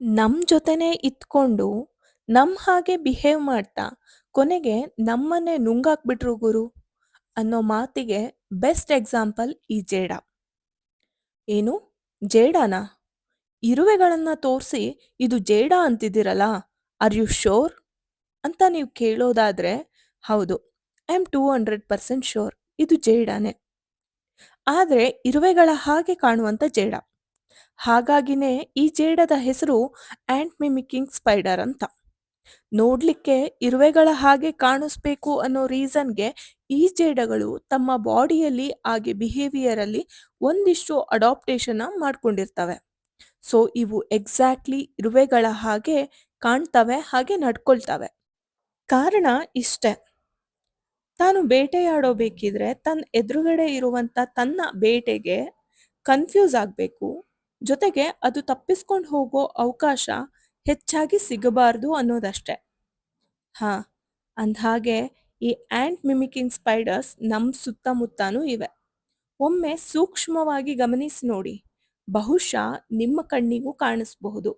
ನಮ್ ಜೊತೆನೇ ಇದ್ಕೊಂಡು, ನಮ್ ಹಾಗೆ ಬಿಹೇವ್ ಮಾಡ್ತಾ, ಕೊನೆಗೆ ನಮ್ಮನ್ನೇ ನುಂಗಾಕ್ಬಿಟ್ರು ಗುರು ಅನ್ನೋ ಮಾತಿಗೆ ಬೆಸ್ಟ್ ಎಕ್ಸಾಂಪಲ್ ಈ ಜೇಡ. ಏನು? ಜೇಡನಾ? ಇರುವೆಗಳನ್ನ ತೋರ್ಸಿ ಇದು ಜೇಡ ಅಂತಿದ್ದೀರಲ್ಲ, ಆರ್ ಯು ಶೋರ್? ಅಂತ ನೀವು ಕೇಳೋದಾದ್ರೆ, ಹೌದು, ಐ ಆಮ್ 200% ಶೋರ್ ಇದು ಜೇಡನೇ. ಆದ್ರೆ ಇರುವೆಗಳ ಹಾಗೆ ಕಾಣುವಂತ ಜೇಡ. ಹಾಗಾಗಿನೇ ಈ ಜೇಡದ ಹೆಸರು ಆಂಟ್ ಮಿಮಿಕಿಂಗ್ ಸ್ಪೈಡರ್ ಅಂತ. ನೋಡ್ಲಿಕ್ಕೆ ಇರುವೆಗಳ ಹಾಗೆ ಕಾಣಿಸ್ಬೇಕು ಅನ್ನೋ ರೀಸನ್ಗೆ ಈ ಜೇಡಗಳು ತಮ್ಮ ಬಾಡಿಯಲ್ಲಿ ಹಾಗೆ ಬಿಹೇವಿಯರ್ ಅಲ್ಲಿ ಒಂದಿಷ್ಟು ಅಡಾಪ್ಟೇಷನ್ ಮಾಡ್ಕೊಂಡಿರ್ತವೆ. ಸೊ ಇವು ಎಕ್ಸಾಕ್ಟ್ಲಿ ಇರುವೆಗಳ ಹಾಗೆ ಕಾಣ್ತವೆ, ಹಾಗೆ ನಡ್ಕೊಳ್ತವೆ. ಕಾರಣ ಇಷ್ಟೇ. ತಾನು ಬೇಟೆಯಾಡೋ ಬೇಕಿದ್ರೆ ತನ್ನ ಎದುರುಗಡೆ ಇರುವಂತ ತನ್ನ ಬೇಟೆಗೆ ಕನ್ಫ್ಯೂಸ್ ಆಗಬೇಕು, ಜೊತೆಗೆ ಅದು ತಪ್ಪಿಸ್ಕೊಂಡು ಹೋಗೋ ಅವಕಾಶ ಹೆಚ್ಚಾಗಿ ಸಿಗಬಾರ್ದು ಅನ್ನೋದಷ್ಟೇ. ಹಾ, ಅಂದ್ಹಾಗೆ ಈ ಆಂಟ್ ಮಿಮಿಕಿಂಗ್ ಸ್ಪೈಡರ್ಸ್ ನಮ್ಮ ಸುತ್ತಮುತ್ತನೂ ಇವೆ. ಒಮ್ಮೆ ಸೂಕ್ಷ್ಮವಾಗಿ ಗಮನಿಸಿ ನೋಡಿ, ಬಹುಶಃ ನಿಮ್ಮ ಕಣ್ಣಿಗೂ ಕಾಣಿಸಬಹುದು.